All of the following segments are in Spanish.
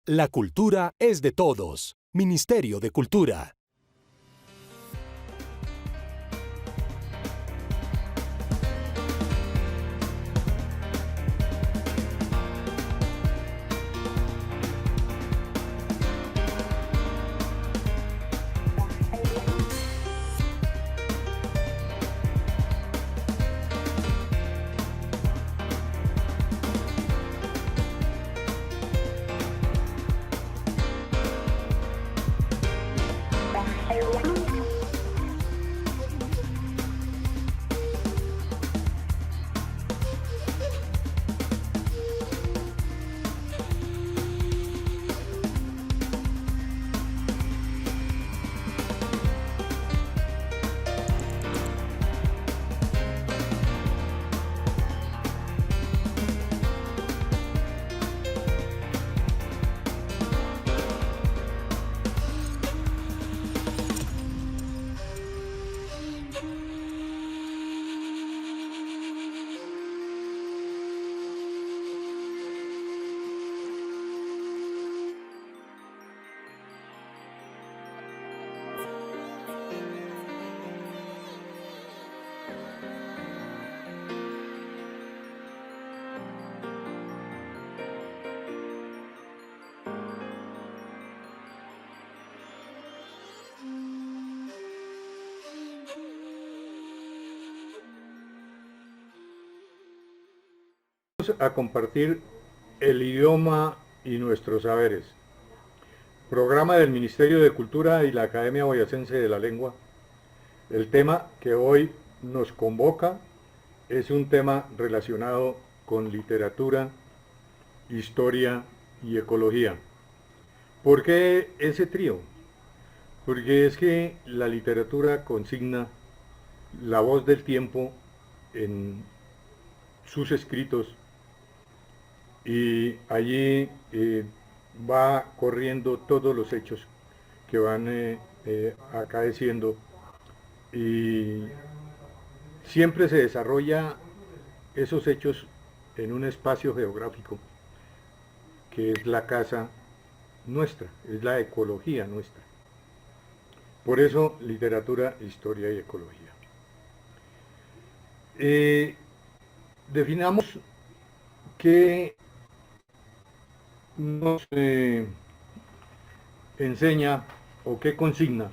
La cultura es de todos. Ministerio de Cultura. A compartir el idioma y nuestros saberes. Programa del Ministerio de Cultura y la Academia Boyacense de la Lengua. El tema que hoy nos convoca es un tema relacionado con literatura, historia y ecología. ¿Por qué ese trío? Porque es que la literatura consigna la voz del tiempo en sus escritos y allí va corriendo todos los hechos que van acaeciendo y siempre se desarrolla esos hechos en un espacio geográfico que es la casa nuestra, es la ecología nuestra. Por eso literatura, historia y ecología. Definamos qué nos enseña o qué consigna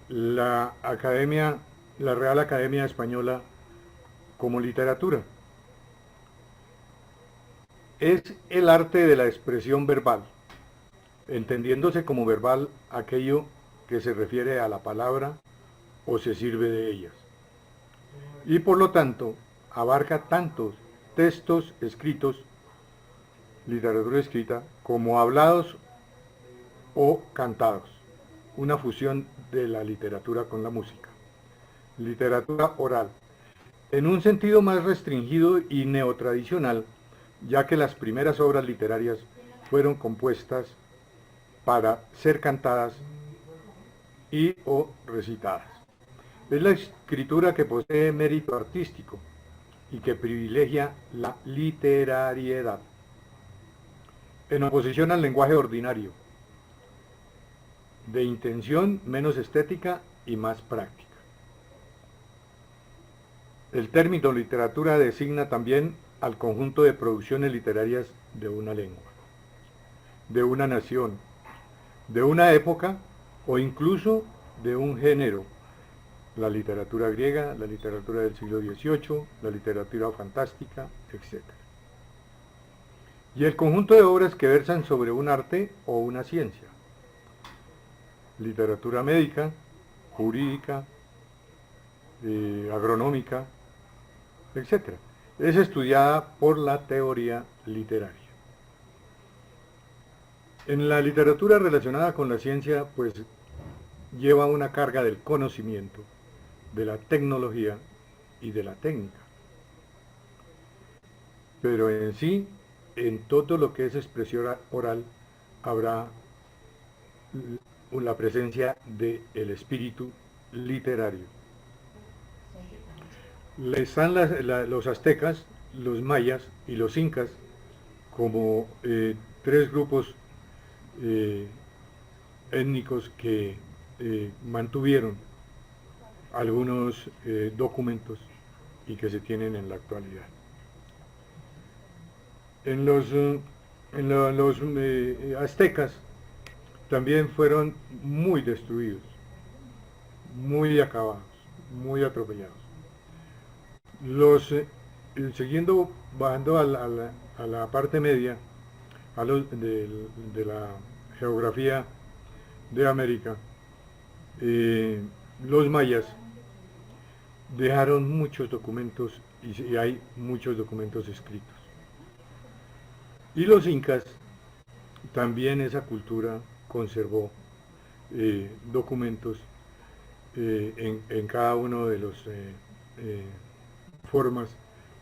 la Real Academia Española como literatura. Es el arte de la expresión verbal, entendiéndose como verbal aquello que se refiere a la palabra o se sirve de ellas. Y por lo tanto, abarca tantos textos escritos, literatura escrita, como hablados o cantados, una fusión de la literatura con la música. Literatura oral, en un sentido más restringido y neotradicional, ya que las primeras obras literarias fueron compuestas para ser cantadas y o recitadas. Es la escritura que posee mérito artístico y que privilegia la literariedad, en oposición al lenguaje ordinario, de intención menos estética y más práctica. El término literatura designa también al conjunto de producciones literarias de una lengua, de una nación, de una época o incluso de un género. La literatura griega, la literatura del siglo XVIII, la literatura fantástica, etc. Y el conjunto de obras que versan sobre un arte o una ciencia. Literatura médica, jurídica, agronómica, etc. Es estudiada por la teoría literaria. En la literatura relacionada con la ciencia, pues lleva una carga del conocimiento, de la tecnología y de la técnica. Pero en sí, en todo lo que es expresión oral, habrá la presencia del espíritu literario. Están los aztecas, los mayas y los incas como tres grupos eh, étnicos que mantuvieron algunos documentos y que se tienen en la actualidad. En los aztecas también fueron muy destruidos, muy acabados, muy atropellados. Los, siguiendo, bajando a la parte media de la geografía de América, eh, los mayas dejaron muchos documentos y hay muchos documentos escritos. Y los incas, también esa cultura conservó documentos en cada uno de los eh, formas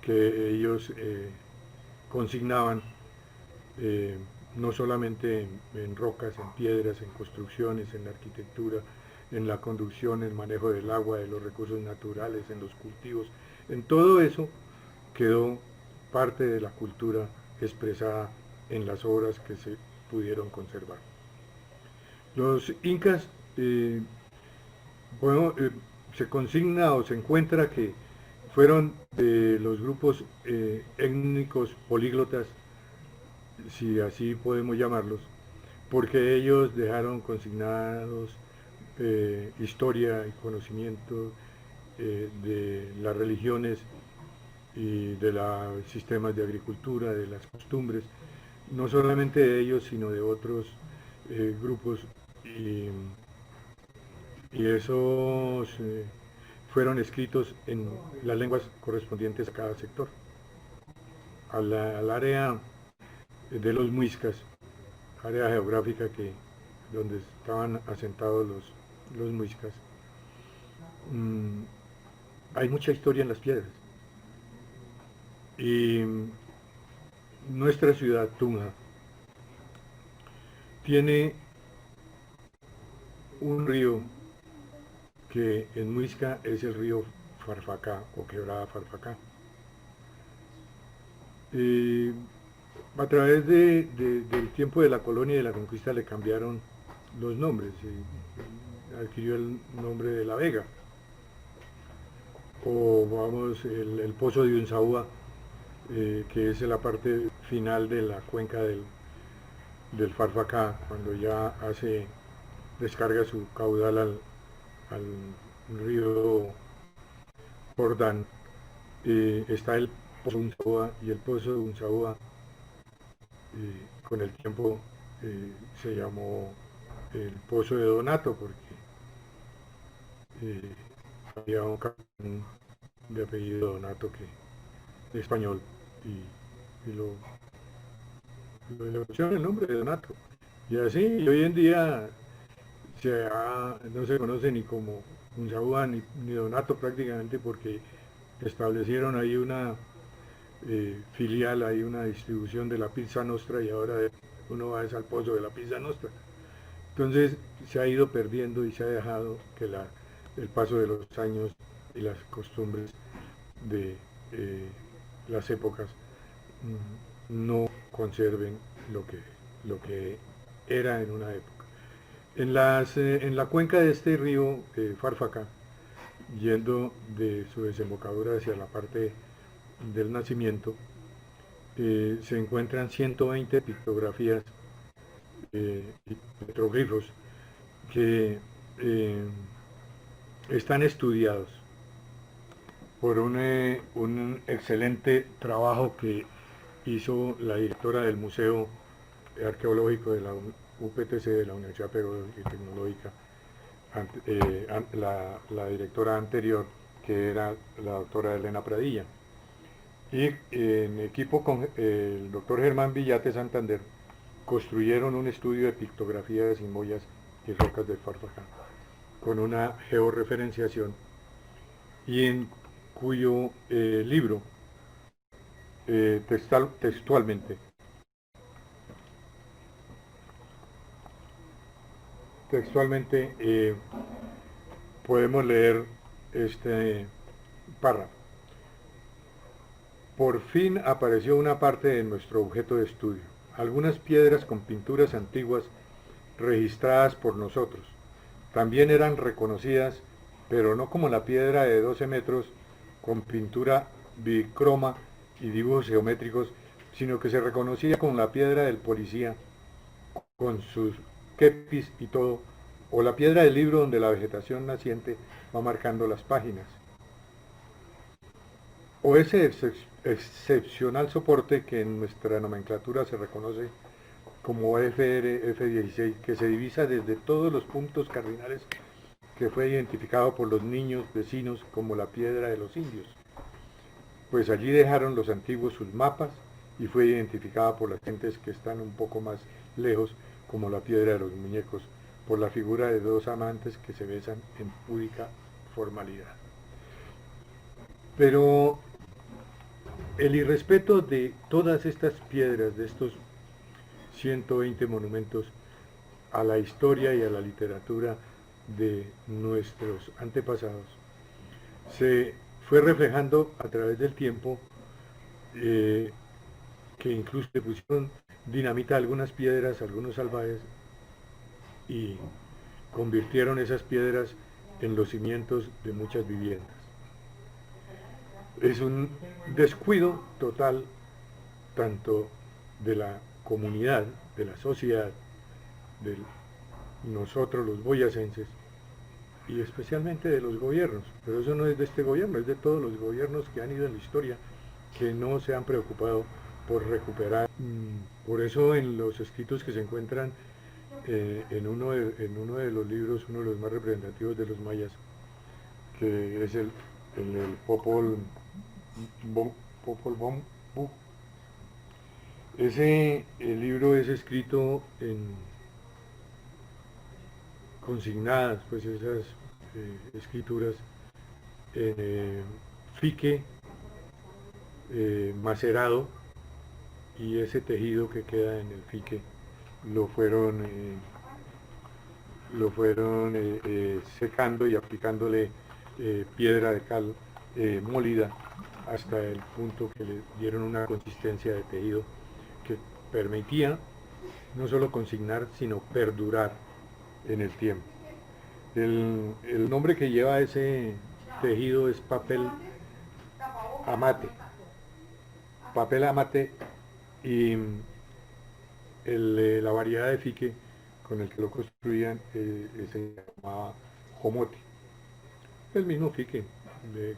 que ellos consignaban, eh, no solamente en rocas, en piedras, en construcciones, en la arquitectura, en la conducción, el manejo del agua, de los recursos naturales, en los cultivos, en todo eso quedó parte de la cultura expresada en las obras que se pudieron conservar. Los incas, bueno, se consigna o se encuentra que fueron de los grupos étnicos políglotas, si así podemos llamarlos, porque ellos dejaron consignados historia y conocimiento de las religiones y de los sistemas de agricultura, de las costumbres, no solamente de ellos, sino de otros grupos, y esos fueron escritos en las lenguas correspondientes a cada sector. Al área de los muiscas, área geográfica donde estaban asentados los muiscas, hay mucha historia en las piedras. Y nuestra ciudad, Tunja, tiene un río que en Muisca es el río Farfacá o Quebrada Farfacá. A través del tiempo de la colonia y de la conquista le cambiaron los nombres y adquirió el nombre de La Vega, o vamos, el pozo de Unzaúa, que es la parte final de la cuenca del Farfacá, cuando ya descarga su caudal al río Jordán. Está el pozo de Unzaúa, y el pozo de Unzaúa con el tiempo se llamó el pozo de Donato, porque había un capitán de apellido Donato que español y le pusieron el nombre de Donato. Y así, y hoy en día no se conoce ni como Unzaúa ni Donato prácticamente, porque establecieron ahí una filial, hay una distribución de la pizza nostra, y ahora uno va al pozo de la pizza nostra. Entonces se ha ido perdiendo y se ha dejado que el paso de los años y las costumbres de las épocas no conserven lo que era en una época. En la cuenca de este río Farfacá, yendo de su desembocadura hacia la parte del nacimiento, se encuentran 120 pictografías y petroglifos que están estudiados por un excelente trabajo que hizo la directora del Museo Arqueológico de la UPTC, de la Universidad Pedagógica y Tecnológica, la directora anterior, que era la doctora Elena Pradilla. Y en equipo con el doctor Germán Villate Santander, construyeron un estudio de pictografías y moyas y rocas del Farfacá, con una georreferenciación, y en cuyo libro textualmente podemos leer este párrafo. Por fin apareció una parte de nuestro objeto de estudio, algunas piedras con pinturas antiguas registradas por nosotros. También eran reconocidas, pero no como la piedra de 12 metros con pintura bicroma y dibujos geométricos, sino que se reconocía como la piedra del policía, con sus kepis y todo, o la piedra del libro donde la vegetación naciente va marcando las páginas, o ese excepcional soporte que en nuestra nomenclatura se reconoce como FR-F16, que se divisa desde todos los puntos cardinales, que fue identificado por los niños vecinos como la piedra de los indios, pues allí dejaron los antiguos sus mapas y fue identificada por las gentes que están un poco más lejos como la piedra de los muñecos, por la figura de dos amantes que se besan en púdica formalidad. Pero el irrespeto de todas estas piedras, de estos 120 monumentos a la historia y a la literatura de nuestros antepasados, se fue reflejando a través del tiempo, que incluso le pusieron dinamita a algunas piedras, a algunos salvajes, y convirtieron esas piedras en los cimientos de muchas viviendas. Es un descuido total tanto de la comunidad, de la sociedad, de nosotros los boyacenses y especialmente de los gobiernos, pero eso no es de este gobierno, es de todos los gobiernos que han ido en la historia, que no se han preocupado por recuperar. Por eso en los escritos que se encuentran en uno de los libros, uno de los más representativos de los mayas, que es el Popol Vuh, el libro es escrito en consignadas, pues esas escrituras en fique macerado, y ese tejido que queda en el fique lo fueron secando y aplicándole piedra de cal molida hasta el punto que le dieron una consistencia de tejido que permitía no solo consignar, sino perdurar en el tiempo. El nombre que lleva ese tejido es papel amate. Papel amate, y la variedad de fique con el que lo construían se llamaba jomote. El mismo fique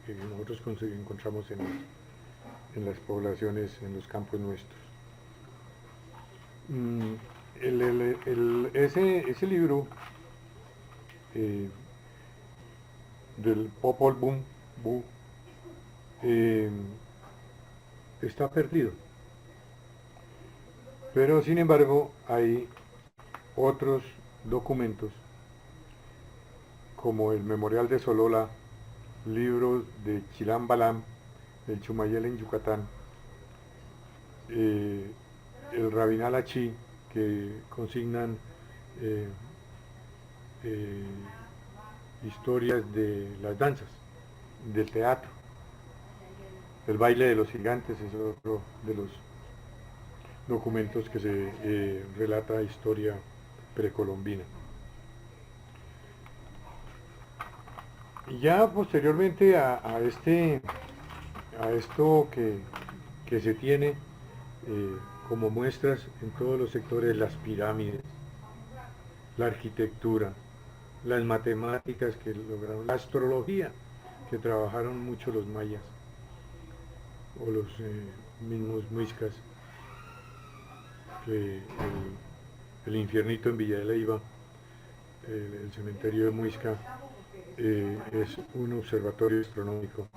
que nosotros encontramos en las poblaciones, en los campos nuestros. Ese libro del Popol Vuh está perdido, pero sin embargo hay otros documentos como el Memorial de Solola, libros de Chilam Balam, el Chumayel en Yucatán, el Rabinal Achí, que consignan historias de las danzas, del teatro. El baile de los gigantes es otro de los documentos que se relata historia precolombina. Y ya posteriormente a esto que se tiene como muestras en todos los sectores, las pirámides, la arquitectura, las matemáticas que lograron, la astrología que trabajaron mucho los mayas o los mismos muiscas, que el infiernito en Villa de Leyva, el cementerio de Muisca, es un observatorio astronómico,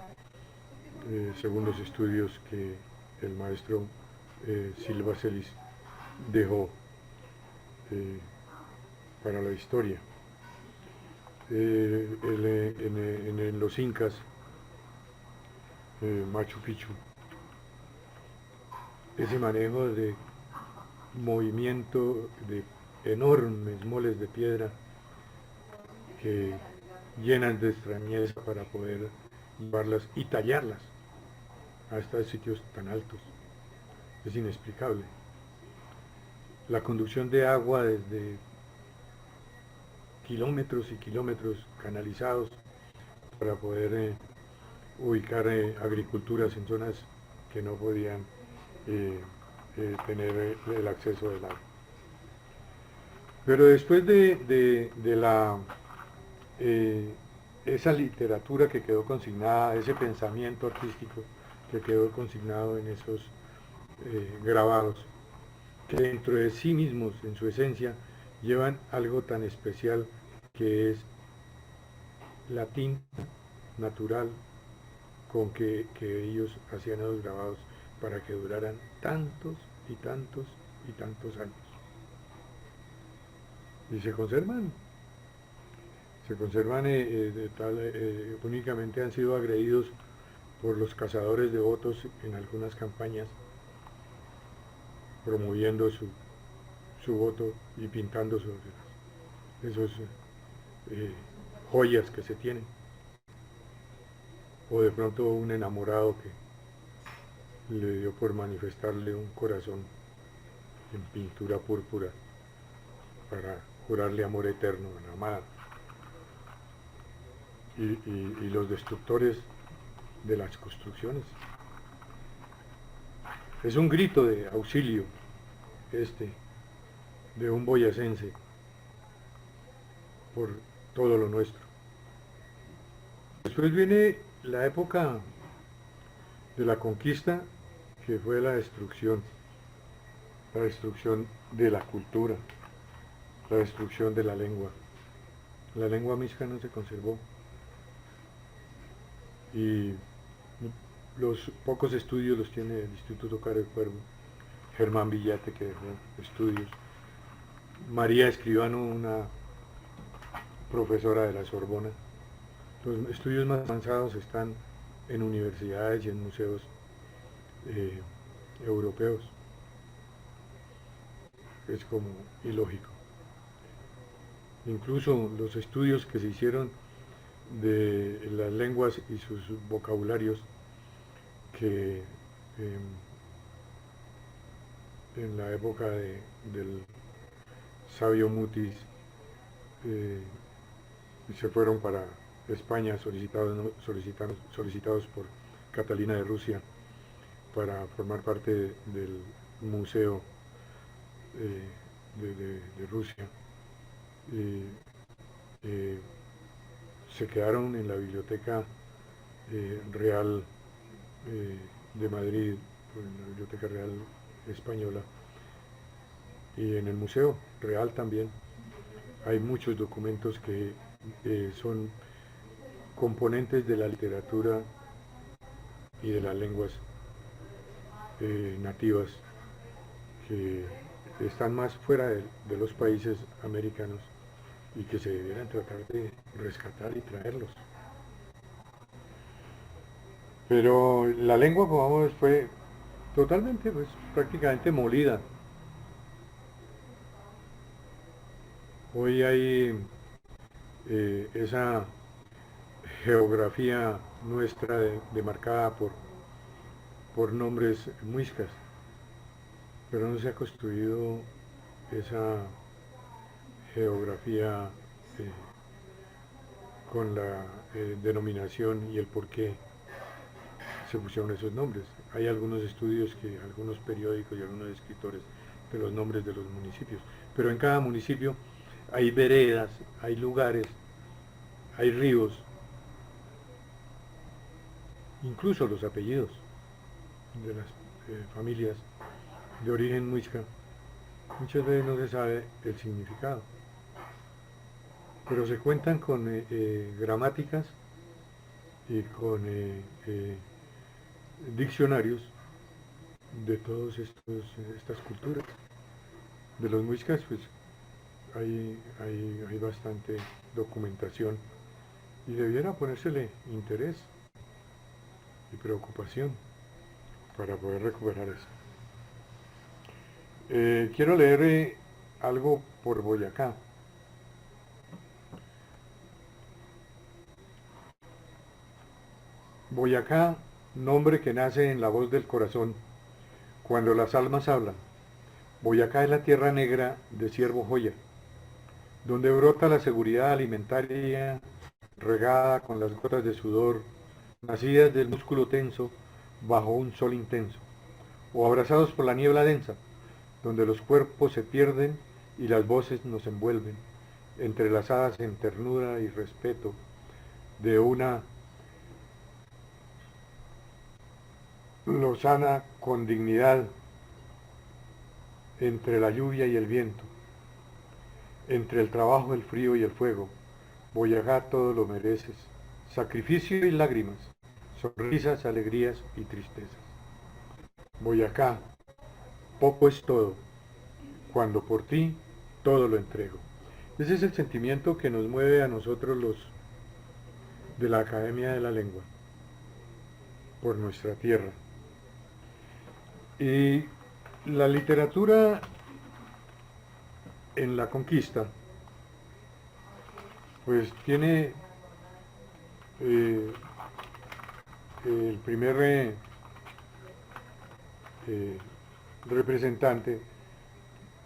según los estudios que el maestro Silva Celis dejó para la historia. En los incas, Machu Picchu, ese manejo de movimiento de enormes moles de piedra que llenan de extrañeza para poder llevarlas y tallarlas a estos sitios tan altos. Es inexplicable. La conducción de agua desde kilómetros y kilómetros canalizados para poder ubicar agriculturas en zonas que no podían tener el acceso del agua. Pero después de esa literatura que quedó consignada, ese pensamiento artístico que quedó consignado en esos grabados, que dentro de sí mismos, en su esencia, llevan algo tan especial que es la tinta natural con que ellos hacían esos grabados para que duraran tantos y tantos y tantos años. Y se conservan únicamente han sido agredidos por los cazadores de votos en algunas campañas, promoviendo su voto y pintando sobre esos joyas que se tienen. O de pronto un enamorado que le dio por manifestarle un corazón en pintura púrpura para jurarle amor eterno a la amada. Y los destructores de las construcciones. Es un grito de auxilio de un boyacense por todo lo nuestro. Después viene la época de la conquista, que fue la destrucción de la cultura, la destrucción de la lengua. La lengua mixca no se conservó. Y los pocos estudios los tiene el Instituto Caro y Cuervo, Germán Villate, que dejó estudios, María Escribano, una profesora de la Sorbona. Los estudios más avanzados están en universidades y en museos europeos. Es como ilógico. Incluso los estudios que se hicieron de las lenguas y sus vocabularios, que en la época del sabio Mutis se fueron para España solicitados por Catalina de Rusia para formar parte del museo de Rusia. Se quedaron en la Biblioteca Real de Madrid, en la Biblioteca Real Española, y en el Museo Real también hay muchos documentos que son componentes de la literatura y de las lenguas nativas que están más fuera de los países americanos y que se debieran tratar de rescatar y traerlos. Pero la lengua, como fue totalmente, pues prácticamente molida. Hoy hay esa geografía nuestra demarcada por nombres muiscas, pero no se ha construido esa geografía con la denominación y el por qué se pusieron esos nombres. Hay algunos estudios algunos periódicos y algunos escritores de los nombres de los municipios, pero en cada municipio hay veredas, hay lugares, hay ríos, incluso los apellidos de las familias de origen muisca. Muchas veces no se sabe el significado, pero se cuentan con gramáticas y con diccionarios de todas estas culturas. De los muiscas, pues hay bastante documentación y debiera ponérsele interés y preocupación para poder recuperar eso. Quiero leer algo por Boyacá. Boyacá, nombre que nace en la voz del corazón, cuando las almas hablan. Boyacá es la tierra negra de Ciervo Joya, donde brota la seguridad alimentaria regada con las gotas de sudor, nacidas del músculo tenso bajo un sol intenso, o abrazados por la niebla densa, donde los cuerpos se pierden y las voces nos envuelven, entrelazadas en ternura y respeto de una lozana con dignidad entre la lluvia y el viento, entre el trabajo, el frío y el fuego. Boyacá todo lo mereces, sacrificio y lágrimas, sonrisas, alegrías y tristezas. Boyacá, poco es todo, cuando por ti todo lo entrego. Ese es el sentimiento que nos mueve a nosotros los de la Academia de la Lengua, por nuestra tierra. Y la literatura en la conquista, pues tiene el primer representante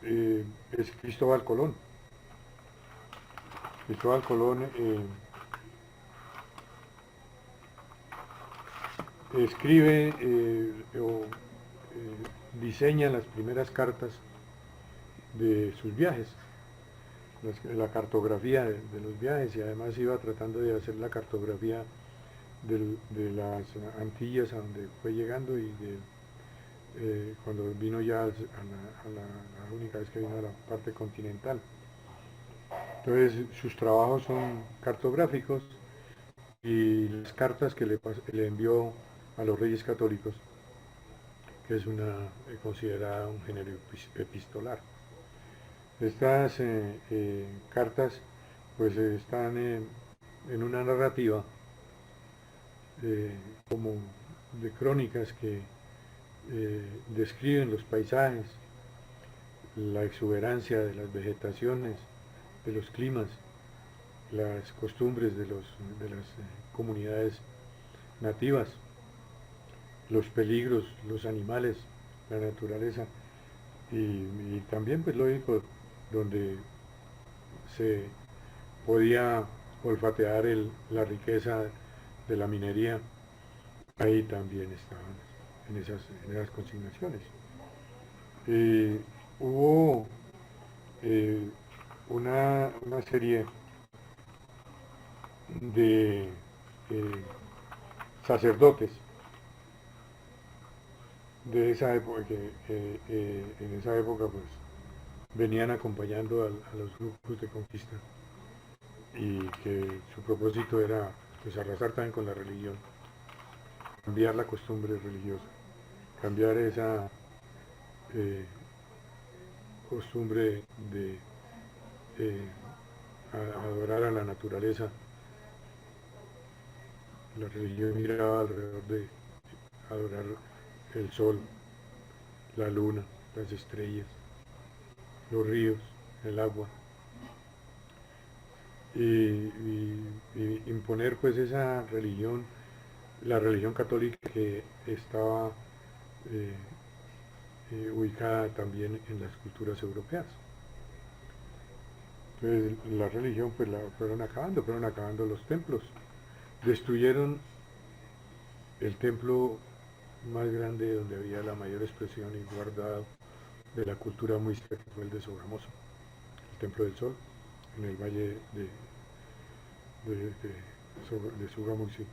es Cristóbal Colón. Cristóbal Colón escribe o diseña las primeras cartas de sus viajes, la cartografía de los viajes, y además iba tratando de hacer la cartografía de las Antillas a donde fue llegando, y cuando vino ya a la única vez que vino a la parte continental. Entonces sus trabajos son cartográficos, y las cartas que le envió a los Reyes Católicos, que es considerada un género epistolar. Estas cartas pues están en una narrativa como de crónicas que describen los paisajes, la exuberancia de las vegetaciones, de los climas, las costumbres de las comunidades nativas, los peligros, los animales, la naturaleza, y también, pues lógico, donde se podía olfatear la riqueza de la minería, ahí también estaban en esas consignaciones. Hubo una serie de sacerdotes de esa época que en esa época pues venían acompañando a los grupos de conquista, y que su propósito era pues arrasar también con la religión, cambiar la costumbre religiosa, cambiar esa costumbre de adorar a la naturaleza. La religión giraba alrededor de adorar el sol, la luna, las estrellas, los ríos, el agua, y imponer pues esa religión, la religión católica, que estaba ubicada también en las culturas europeas. Entonces la religión pues la fueron acabando los templos. Destruyeron el templo más grande, donde había la mayor expresión y guardado de la cultura muisca, que fue el de Sogamoso, el Templo del Sol, en el valle de Sogamoso.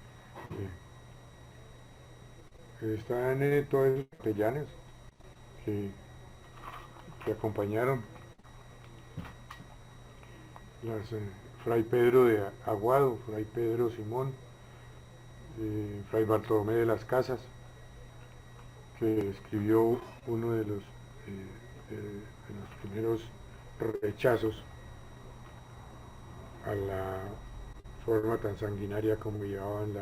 Están todos los capellanes que acompañaron Fray Pedro de Aguado, Fray Pedro Simón, Fray Bartolomé de las Casas, que escribió uno de los primeros rechazos a la forma tan sanguinaria como llevaban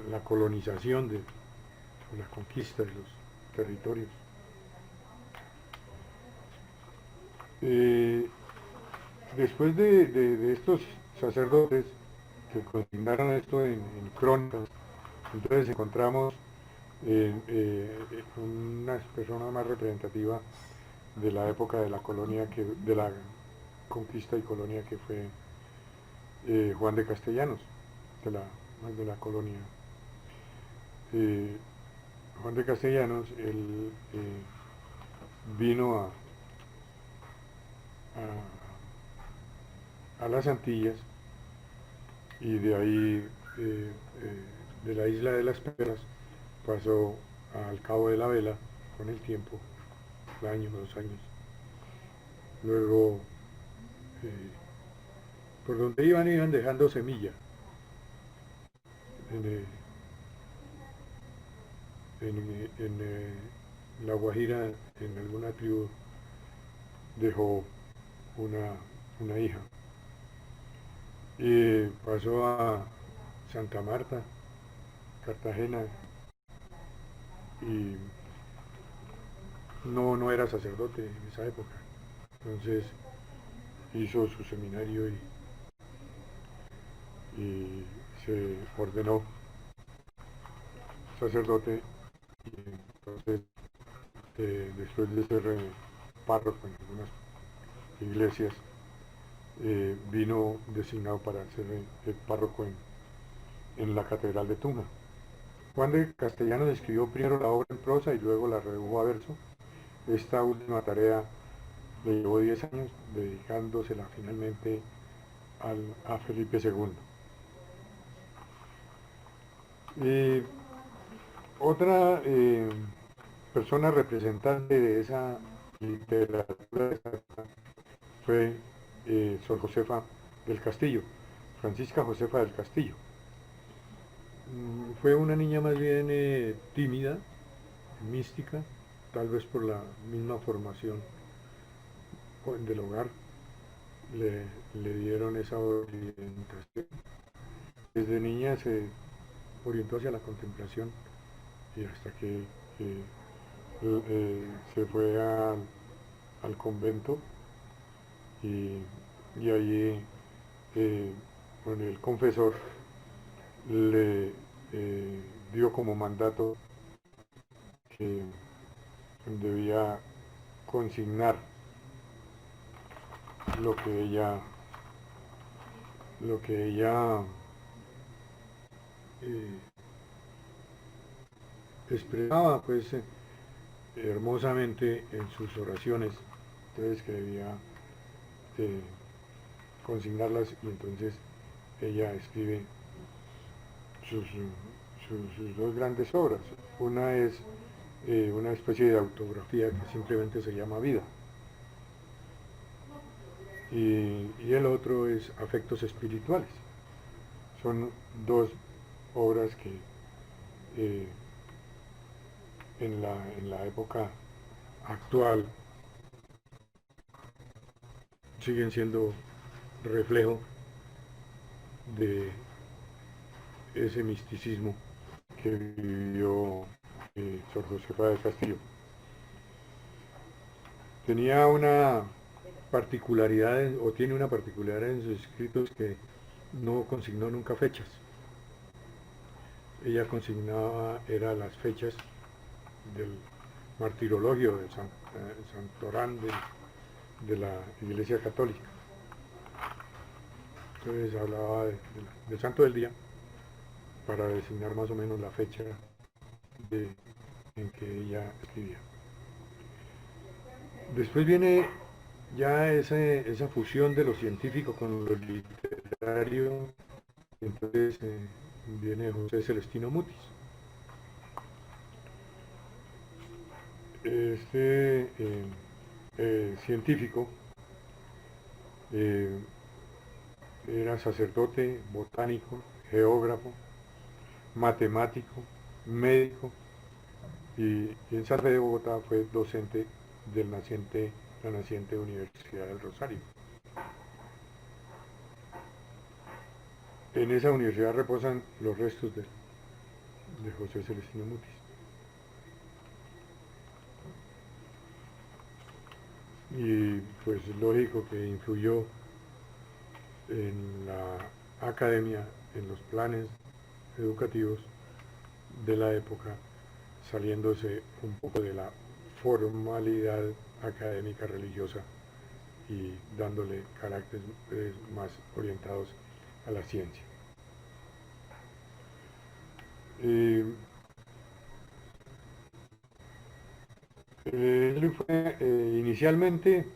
la colonización o la conquista de los territorios. Después de estos sacerdotes que consignaron esto en crónicas, entonces encontramos una persona más representativa, de la época de la colonia, de la conquista y colonia, que fue Juan de Castellanos, de la colonia. Eh, Juan de Castellanos, él vino a las Antillas, y de ahí, de la isla de las Perlas, pasó al Cabo de la Vela con el tiempo, un año, 2 años. Luego, eh, por donde iban dejando semilla. En, La Guajira, en alguna tribu, dejó una, una hija. Y pasó a Santa Marta, Cartagena, y no era sacerdote en esa época. Entonces hizo su seminario y se ordenó sacerdote, y entonces, después de ser párroco en algunas iglesias, vino designado para ser párroco en la Catedral de Tunja. Juan de Castellanos escribió primero la obra en prosa y luego la redujo a verso. Esta última tarea le llevó 10 años, dedicándosela finalmente a Felipe II. Otra persona representante de esa literatura fue Sor Josefa del Castillo, Francisca Josefa del Castillo. Fue una niña más bien tímida, mística, tal vez por la misma formación del hogar, le dieron esa orientación. Desde niña se orientó hacia la contemplación, y hasta que se fue al convento, y allí, con el confesor, le dio como mandato que debía consignar lo que ella expresaba, pues, hermosamente en sus oraciones. Entonces, que debía eh, consignarlas, y entonces ella escribe sus dos grandes obras. Una es una especie de autografía que simplemente se llama Vida, y el otro es Afectos Espirituales. Son dos obras que eh, en la época actual siguen siendo reflejo de ese misticismo que vivió Sor Josefa de Castillo. Tenía una particularidad, o tiene una particularidad en sus escritos, que no consignó nunca fechas. Ella consignaba era las fechas del martirologio del Santorán de la Iglesia Católica. Entonces hablaba del santo del día para designar más o menos la fecha en que ella escribía. Después viene ya esa fusión de lo científico con lo literario. Entonces viene José Celestino Mutis. Este científico eh, era sacerdote, botánico, geógrafo, matemático, médico, y en San Fe de Bogotá fue docente de la naciente Universidad del Rosario. En esa universidad reposan los restos de José Celestino Mutis. Y pues lógico que influyó en la academia, en los planes educativos de la época, saliéndose un poco de la formalidad académica religiosa y dándole caracteres más orientados a la ciencia. Él fue, inicialmente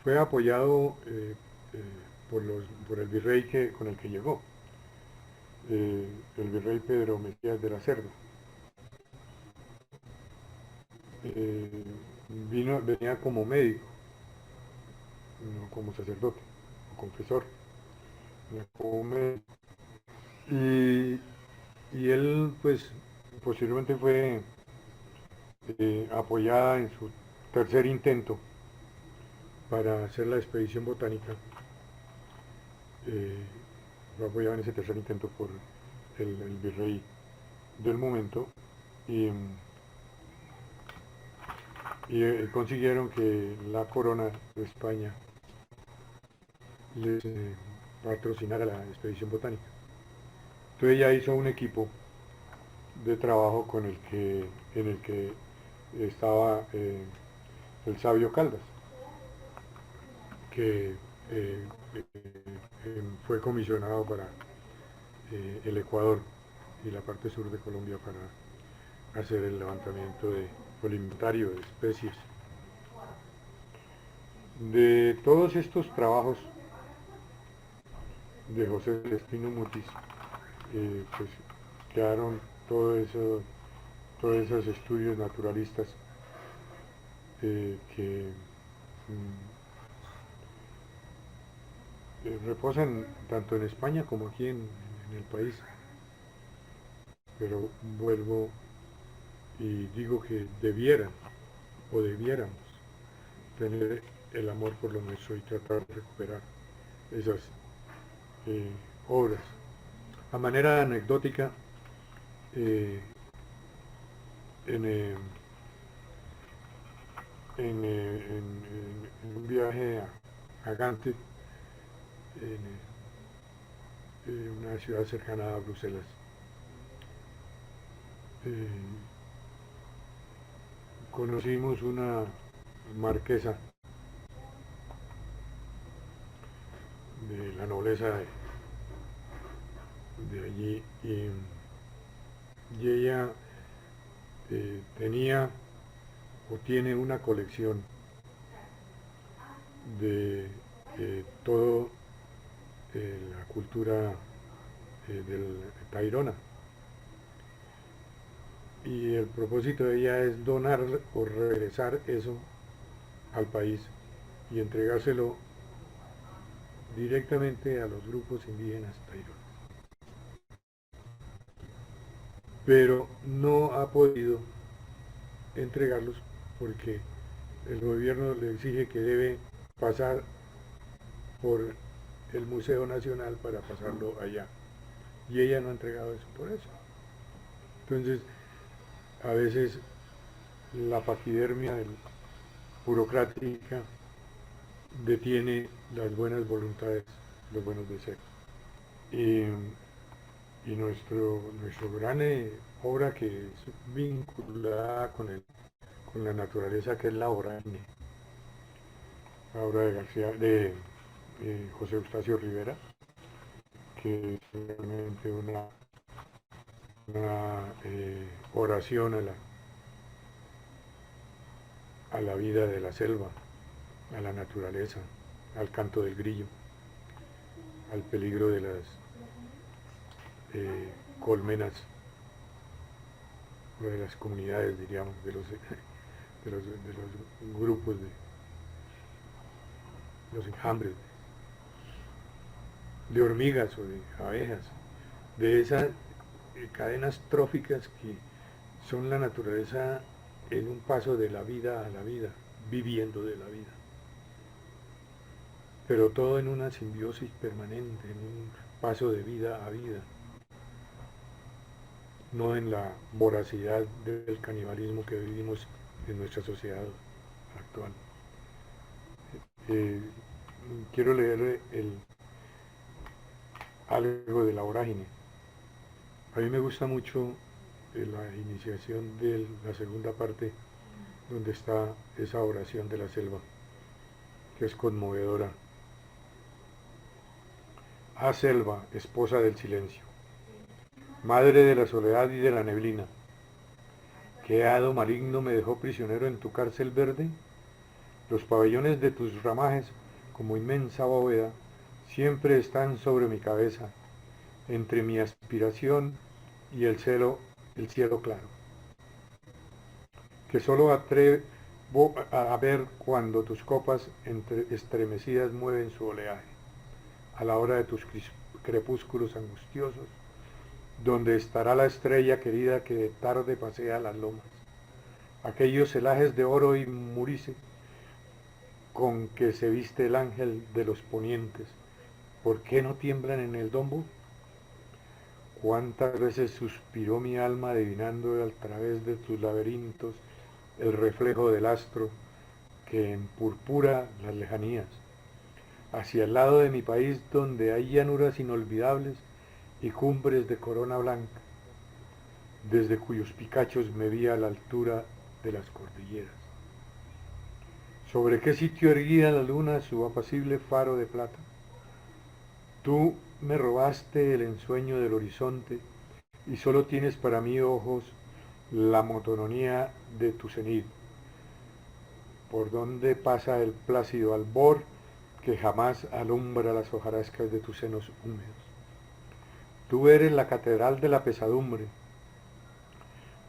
fue apoyado por el virrey con el que llegó, el virrey Pedro Mesías de la Cerda. Venía como médico, no como sacerdote o confesor, venía como médico. Y él, pues, posteriormente fue apoyada en su tercer intento para hacer la expedición botánica. Fue apoyada en ese tercer intento por el virrey del momento y consiguieron que la corona de España les patrocinara la expedición botánica. Entonces ella hizo un equipo de trabajo en el que estaba el sabio Caldas, que fue comisionado para el Ecuador y la parte sur de Colombia para hacer el levantamiento del inventario de especies. De todos estos trabajos de José Celestino Mutis, pues quedaron todos esos estudios naturalistas que reposan tanto en España como aquí en el país. Pero vuelvo y digo que debiéramos tener el amor por lo nuestro y tratar de recuperar esas obras. A manera anecdótica, eh, en, eh, en un viaje a Gante, en una ciudad cercana a Bruselas, conocimos una marquesa de la nobleza de allí y ella tenía o tiene una colección de todo la cultura del Tairona. Y el propósito de ella es donar o regresar eso al país y entregárselo directamente a los grupos indígenas taironas. Pero no ha podido entregarlos porque el gobierno le exige que debe pasar por el Museo Nacional para pasarlo allá. Y ella no ha entregado eso por eso. Entonces, a veces la paquidermia burocrática detiene las buenas voluntades, los buenos deseos. Y nuestro gran obra que es vinculada con la naturaleza, que es la vorágine, la obra de José Eustacio Rivera, que es realmente una oración a la vida de la selva, a la naturaleza, al canto del grillo, al peligro de las colmenas, o de las comunidades, diríamos, de los grupos, de los enjambres, de hormigas o de abejas, de esas cadenas tróficas que son la naturaleza en un paso de la vida a la vida, viviendo de la vida. Pero todo en una simbiosis permanente, en un paso de vida a vida, no en la voracidad del canibalismo que vivimos en nuestra sociedad actual. Quiero leer algo de la vorágine. A mí me gusta mucho la iniciación de la segunda parte donde está esa oración de la selva, que es conmovedora. Ah, selva, esposa del silencio, madre de la soledad y de la neblina, ¿qué hado maligno me dejó prisionero en tu cárcel verde? Los pabellones de tus ramajes, como inmensa bóveda, siempre están sobre mi cabeza, entre mi aspiración y el cielo claro, que solo atrevo a ver cuando tus copas estremecidas mueven su oleaje, a la hora de tus crepúsculos angustiosos, donde estará la estrella querida que de tarde pasea las lomas, aquellos celajes de oro y murice con que se viste el ángel de los ponientes. ¿Por qué no tiemblan en el dombo? Cuántas veces suspiró mi alma adivinando a través de tus laberintos el reflejo del astro que empurpura las lejanías, hacia el lado de mi país donde hay llanuras inolvidables y cumbres de corona blanca, desde cuyos picachos me vi a la altura de las cordilleras. ¿Sobre qué sitio erguía la luna su apacible faro de plata? Tú me robaste el ensueño del horizonte y solo tienes para mí ojos la monotonía de tu cenit, por donde pasa el plácido albor que jamás alumbra las hojarascas de tus senos húmedos. Tú eres la catedral de la pesadumbre,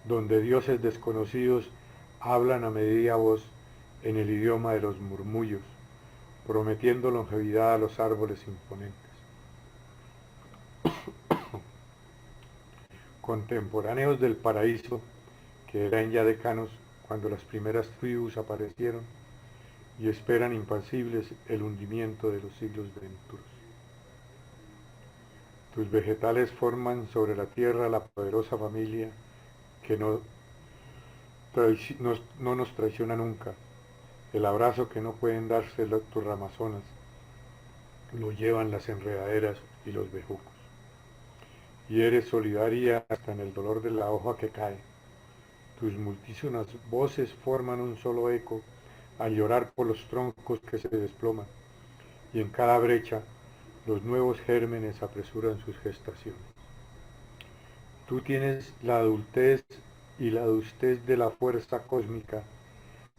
donde dioses desconocidos hablan a media voz en el idioma de los murmullos, prometiendo longevidad a los árboles imponentes. Contemporáneos del paraíso, que eran ya decanos cuando las primeras tribus aparecieron y esperan impasibles el hundimiento de los siglos venturosos. Tus vegetales forman sobre la tierra la poderosa familia que no nos traiciona nunca. El abrazo que no pueden darse tus ramazonas lo llevan las enredaderas y los bejucos. Y eres solidaria hasta en el dolor de la hoja que cae. Tus multísimas voces forman un solo eco al llorar por los troncos que se desploman, y en cada brecha los nuevos gérmenes apresuran sus gestaciones. Tú tienes la adultez y la adustez de la fuerza cósmica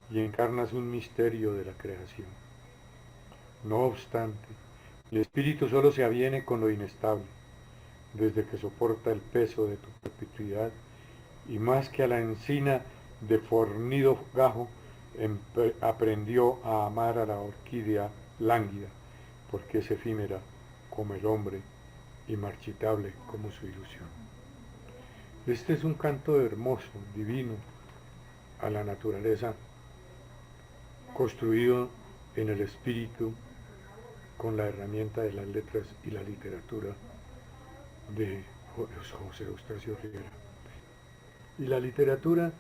y encarnas un misterio de la creación. No obstante, el espíritu solo se aviene con lo inestable, desde que soporta el peso de tu perpetuidad, y más que a la encina de fornido gajo, aprendió a amar a la orquídea lánguida, porque es efímera como el hombre y marchitable como su ilusión. Este es un canto hermoso, divino, a la naturaleza, construido en el espíritu con la herramienta de las letras y la literatura de José Eustacio Rivera. Y la literatura,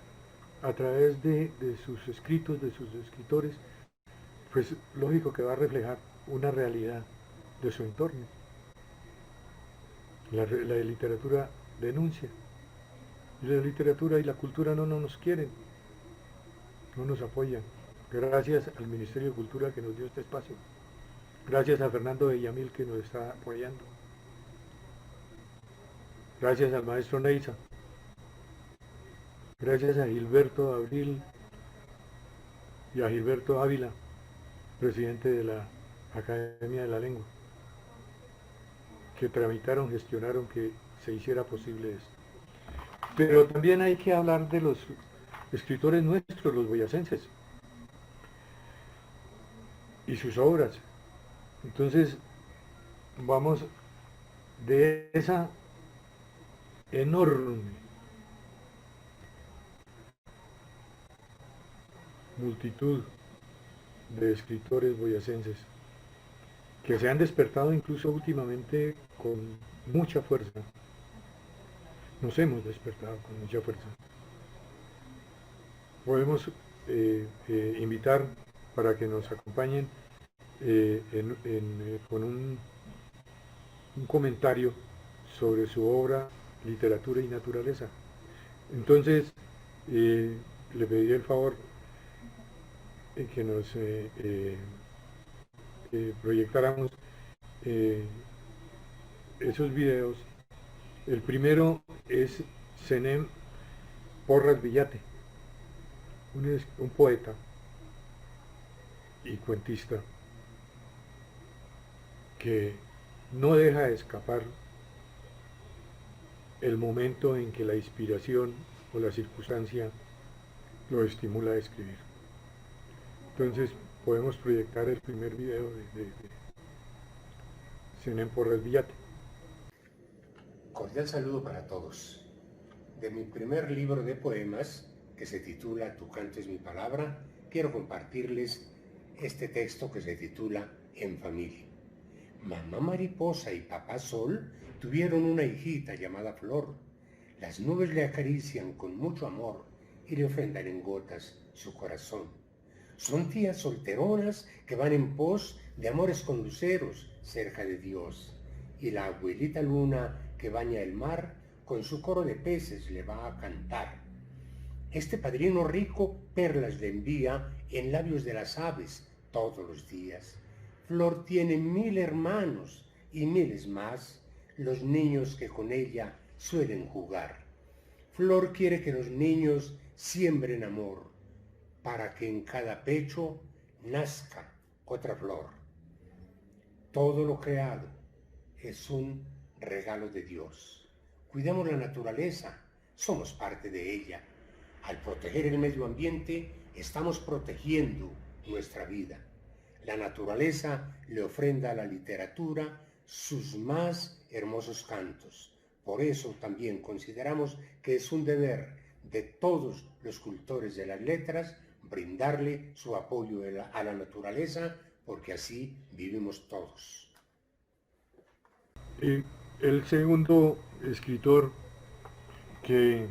a través de sus escritos, de sus escritores, pues lógico que va a reflejar una realidad de su entorno. La literatura denuncia. Y la literatura y la cultura no nos quieren, no nos apoyan. Gracias al Ministerio de Cultura que nos dio este espacio. Gracias a Fernando Bellamil que nos está apoyando. Gracias al maestro Neiza. Gracias a Gilberto Abril y a Gilberto Ávila, presidente de la Academia de la Lengua, que tramitaron, gestionaron que se hiciera posible esto. Pero también hay que hablar de los escritores nuestros, los boyacenses, y sus obras. Entonces, vamos de esa enorme multitud de escritores boyacenses que se han despertado incluso últimamente con mucha fuerza. Nos hemos despertado con mucha fuerza. Podemos invitar para que nos acompañen con un comentario sobre su obra Literatura y Naturaleza. Entonces, le pediría el favor que nos proyectáramos eh, esos videos. El primero es Senem Porras Villate, un poeta y cuentista que no deja de escapar el momento en que la inspiración o la circunstancia lo estimula a escribir. Entonces podemos proyectar el primer video de Senem Porras Villate. Cordial saludo para todos. De mi primer libro de poemas, que se titula Tu canto es mi palabra, quiero compartirles este texto que se titula En familia. Mamá mariposa y papá sol tuvieron una hijita llamada Flor. Las nubes le acarician con mucho amor y le ofrendan en gotas su corazón. Son tías solteronas que van en pos de amores con luceros cerca de Dios. Y la abuelita luna que baña el mar con su coro de peces le va a cantar. Este padrino rico perlas le envía en labios de las aves todos los días. Flor tiene 1000 hermanos y miles más, los niños que con ella suelen jugar. Flor quiere que los niños siembren amor, para que en cada pecho nazca otra flor. Todo lo creado es un regalo de Dios. Cuidemos la naturaleza, somos parte de ella. Al proteger el medio ambiente, estamos protegiendo nuestra vida. La naturaleza le ofrenda a la literatura sus más hermosos cantos. Por eso también consideramos que es un deber de todos los cultores de las letras brindarle su apoyo a la naturaleza, porque así vivimos todos. El segundo escritor que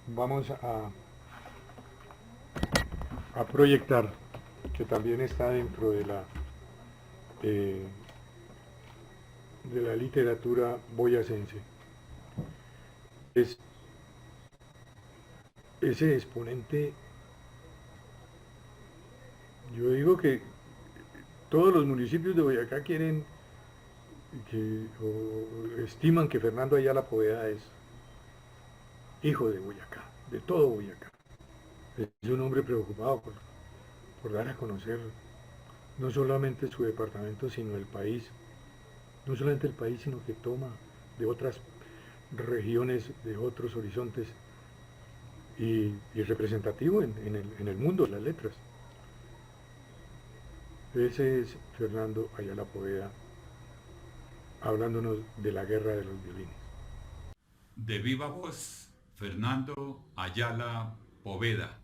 vamos a proyectar, que también está dentro de la literatura boyacense, es ese exponente. Yo digo que todos los municipios de Boyacá quieren o estiman que Fernando Ayala Poveda es hijo de Boyacá, de todo Boyacá. Es un hombre preocupado por dar a conocer no solamente su departamento, sino el país. No solamente el país, sino que toma de otras regiones, de otros horizontes, y representativo en el mundo de las letras. Ese es Fernando Ayala Poveda, hablándonos de la guerra de los violines. De viva voz, Fernando Ayala Poveda.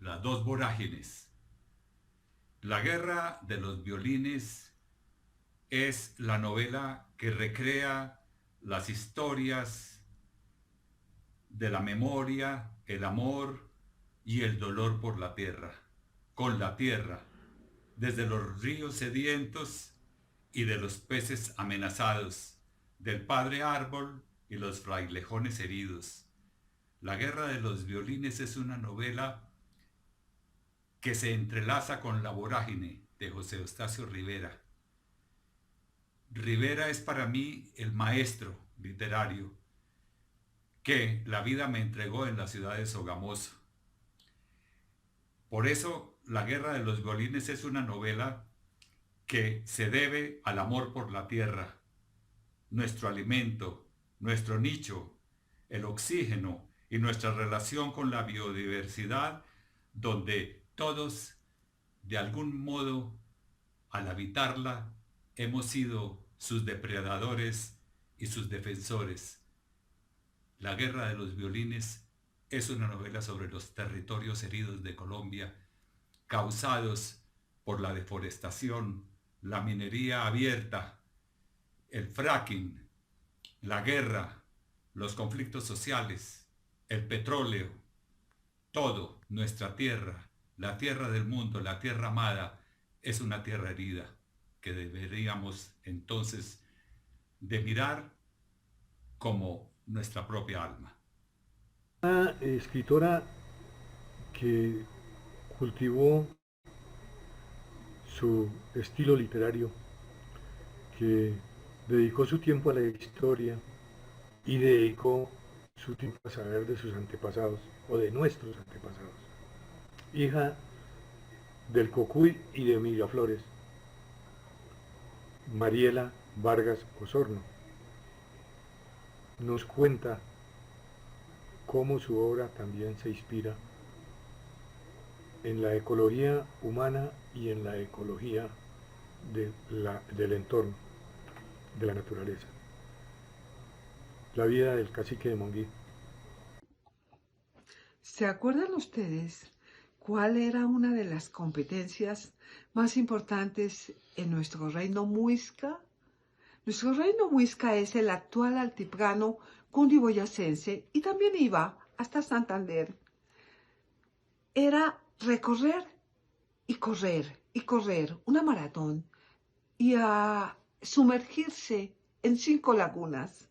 Las dos vorágines. La guerra de los violines es la novela que recrea las historias de la memoria, el amor y el dolor por la tierra, con la tierra, desde los ríos sedientos y de los peces amenazados, del padre árbol y los frailejones heridos. La guerra de los violines es una novela que se entrelaza con La vorágine de José Eustacio Rivera. Rivera es para mí el maestro literario que la vida me entregó en la ciudad de Sogamoso. Por eso, La guerra de los violines es una novela que se debe al amor por la tierra, nuestro alimento, nuestro nicho, el oxígeno y nuestra relación con la biodiversidad, donde todos, de algún modo, al habitarla, hemos sido sus depredadores y sus defensores. La guerra de los violines es una novela sobre los territorios heridos de Colombia, causados por la deforestación, la minería abierta, el fracking, la guerra, los conflictos sociales, el petróleo, todo, nuestra tierra, la tierra del mundo, la tierra amada, es una tierra herida que deberíamos entonces de mirar como nuestra propia alma. Una escritora cultivó su estilo literario, que dedicó su tiempo a la historia y dedicó su tiempo a saber de sus antepasados o de nuestros antepasados. Hija del Cocuy y de Miraflores, Mariela Vargas Osorno, nos cuenta cómo su obra también se inspira en la ecología humana y en la ecología del entorno, de la naturaleza. La vida del cacique de Monguí. ¿Se acuerdan ustedes cuál era una de las competencias más importantes en nuestro reino muisca? Nuestro reino muisca es el actual altiplano cundiboyacense y también iba hasta Santander. Era recorrer y correr y correr una maratón y a sumergirse en 5 lagunas.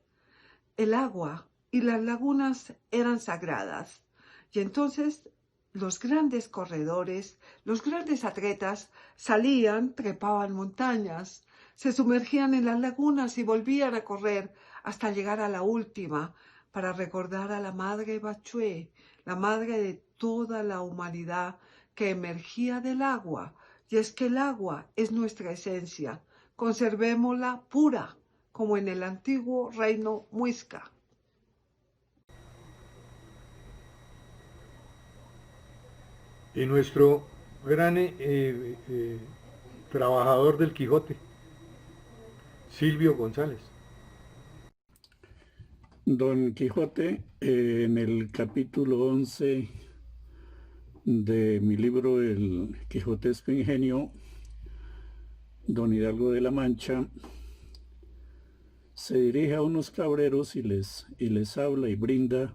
El agua y las lagunas eran sagradas y entonces los grandes corredores, los grandes atletas salían, trepaban montañas, se sumergían en las lagunas y volvían a correr hasta llegar a la última para recordar a la Madre Bachué, la madre de toda la humanidad que emergía del agua. Y es que el agua es nuestra esencia, conservémosla pura, como en el antiguo reino muisca. Y nuestro gran trabajador del Quijote, Silvio González. Don Quijote, en el capítulo 11 de mi libro El Quijotesco Ingenio, don Hidalgo de la Mancha se dirige a unos cabreros y les habla y brinda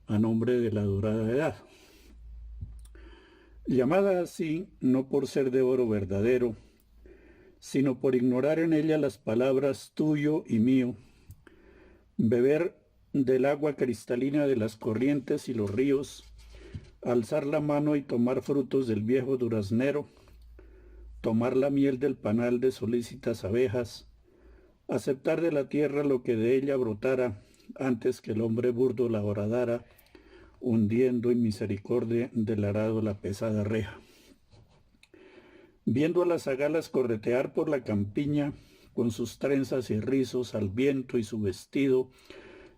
a nombre de la dorada edad, llamada así no por ser de oro verdadero, sino por ignorar en ella las palabras tuyo y mío, beber del agua cristalina de las corrientes y los ríos, alzar la mano y tomar frutos del viejo duraznero, tomar la miel del panal de solícitas abejas, aceptar de la tierra lo que de ella brotara, antes que el hombre burdo la horadara, hundiendo en misericordia del arado la pesada reja. Viendo a las agalas corretear por la campiña, con sus trenzas y rizos al viento y su vestido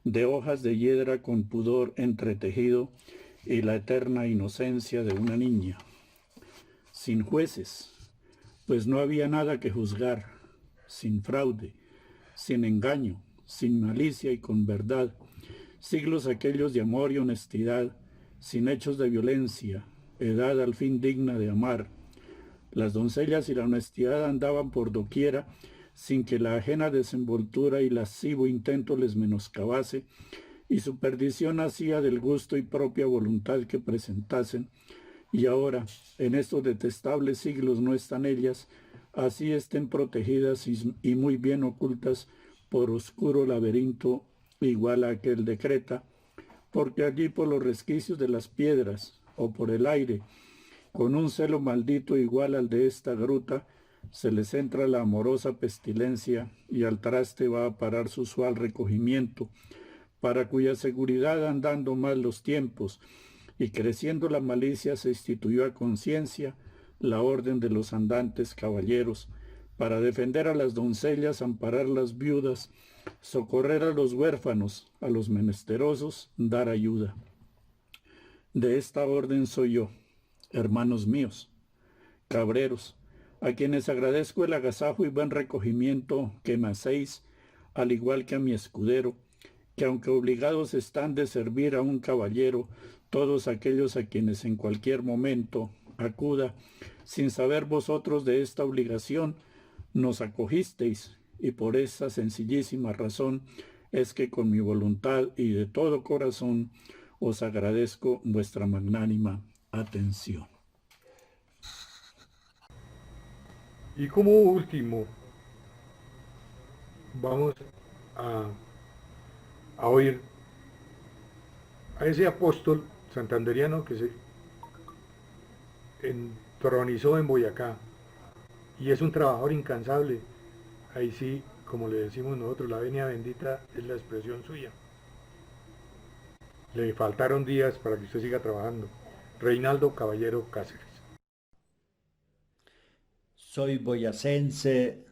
de hojas de hiedra con pudor entretejido y la eterna inocencia de una niña. Sin jueces, pues no había nada que juzgar, sin fraude, sin engaño, sin malicia y con verdad, siglos aquellos de amor y honestidad, sin hechos de violencia, edad al fin digna de amar. Las doncellas y la honestidad andaban por doquiera, sin que la ajena desenvoltura y lascivo intento les menoscabase, y su perdición hacía del gusto y propia voluntad que presentasen. Y ahora, en estos detestables siglos no están ellas, así estén protegidas y muy bien ocultas por oscuro laberinto igual a aquel de Creta, porque allí por los resquicios de las piedras o por el aire, con un celo maldito igual al de esta gruta, se les entra la amorosa pestilencia y al traste va a parar su usual recogimiento, para cuya seguridad andando mal los tiempos y creciendo la malicia se instituyó a conciencia la orden de los andantes caballeros, para defender a las doncellas, amparar las viudas, socorrer a los huérfanos, a los menesterosos, dar ayuda. De esta orden soy yo, hermanos míos, cabreros, a quienes agradezco el agasajo y buen recogimiento que me hacéis, al igual que a mi escudero, que aunque obligados están de servir a un caballero, todos aquellos a quienes en cualquier momento acuda, sin saber vosotros de esta obligación, nos acogisteis, y por esa sencillísima razón es que con mi voluntad y de todo corazón os agradezco vuestra magnánima atención. Y como último, vamos a oír a ese apóstol santanderiano que entronizó en Boyacá y es un trabajador incansable. Ahí sí, como le decimos nosotros, la venia bendita es la expresión suya. Le faltaron días para que usted siga trabajando. Reinaldo Caballero Cáceres. Soy boyacense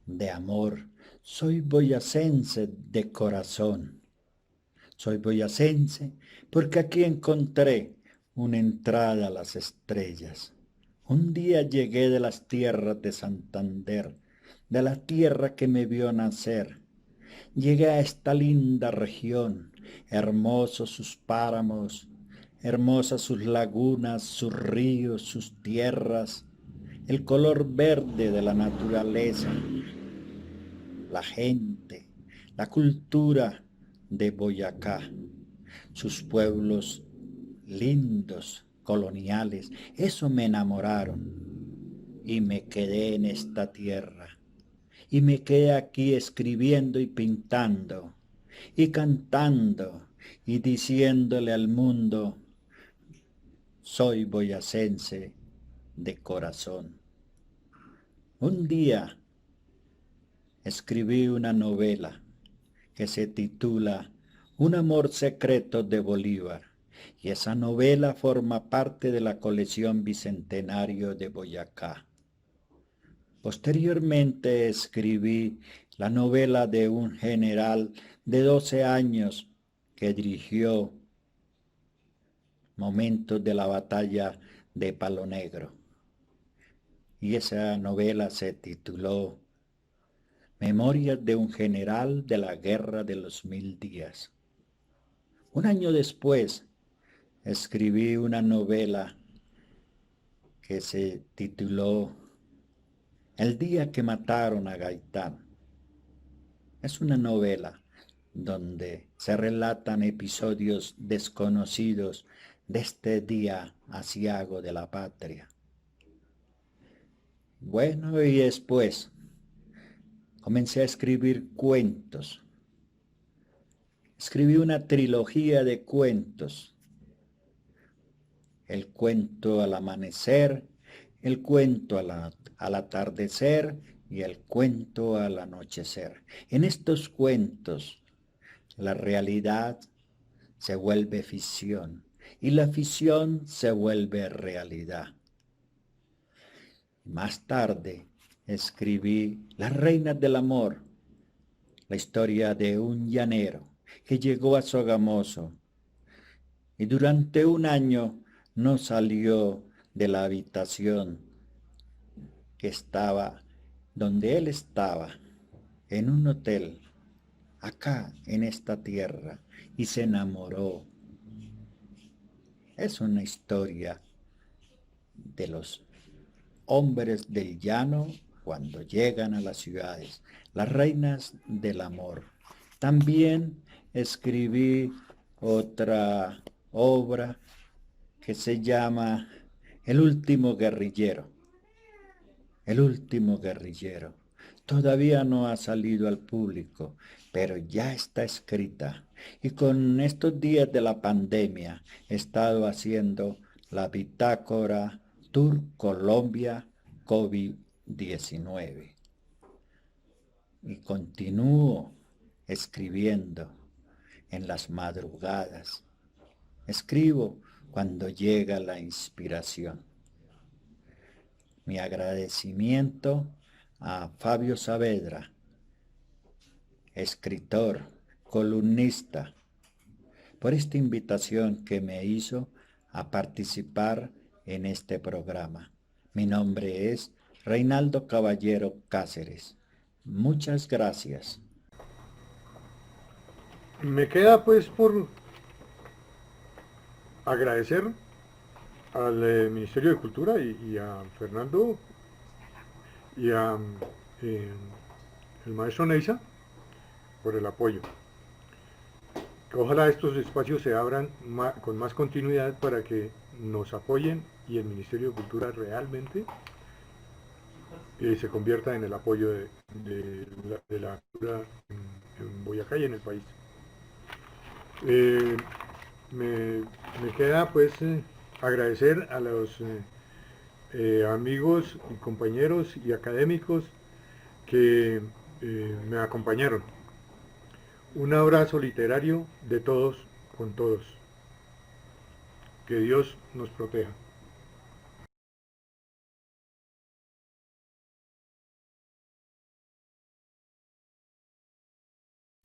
de amor, soy boyacense de corazón. Soy boyacense porque aquí encontré una entrada a las estrellas. Un día llegué de las tierras de Santander, de la tierra que me vio nacer. Llegué a esta linda región, hermosos sus páramos, hermosas sus lagunas, sus ríos, sus tierras, el color verde de la naturaleza, la gente, la cultura de Boyacá, sus pueblos lindos, coloniales, eso me enamoraron y me quedé en esta tierra. Y me quedé aquí escribiendo y pintando, y cantando, y diciéndole al mundo, soy boyacense de corazón. Un día escribí una novela que se titula Un amor secreto de Bolívar, y esa novela forma parte de la colección Bicentenario de Boyacá. Posteriormente escribí la novela de un general de 12 años que dirigió momentos de la batalla de Palo Negro. Y esa novela se tituló Memorias de un general de la Guerra de los 1000 días. Un año después escribí una novela que se tituló El día que mataron a Gaitán. Es una novela donde se relatan episodios desconocidos de este día aciago de la patria. Bueno, y después comencé a escribir cuentos. Escribí una trilogía de cuentos. El cuento al amanecer, el cuento al atardecer y el cuento al anochecer. En estos cuentos, la realidad se vuelve ficción y la ficción se vuelve realidad. Más tarde escribí Las reinas del amor, la historia de un llanero que llegó a Sogamoso y durante un año no salió de la habitación que estaba donde él estaba, en un hotel, acá en esta tierra, y se enamoró. Es una historia de los hombres del llano cuando llegan a las ciudades, las reinas del amor. También escribí otra obra que se llama El último guerrillero. El último guerrillero. Todavía no ha salido al público, pero ya está escrita. Y con estos días de la pandemia he estado haciendo la bitácora Tour Colombia COVID-19. Y continúo escribiendo en las madrugadas. Escribo cuando llega la inspiración. Mi agradecimiento a Fabio Saavedra, escritor, columnista, por esta invitación que me hizo a participar en este programa. Mi nombre es Reinaldo Caballero Cáceres. Muchas gracias. Me queda pues por agradecer al Ministerio de Cultura y a Fernando y a el maestro Neisa por el apoyo. Ojalá estos espacios se abran con más continuidad para que nos apoyen y el Ministerio de Cultura realmente se convierta en el apoyo de la cultura en Boyacá y en el país. Me queda pues agradecer a los amigos y compañeros y académicos que me acompañaron. Un abrazo literario de todos con todos. Que Dios nos proteja.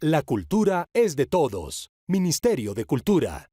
La cultura es de todos. Ministerio de Cultura.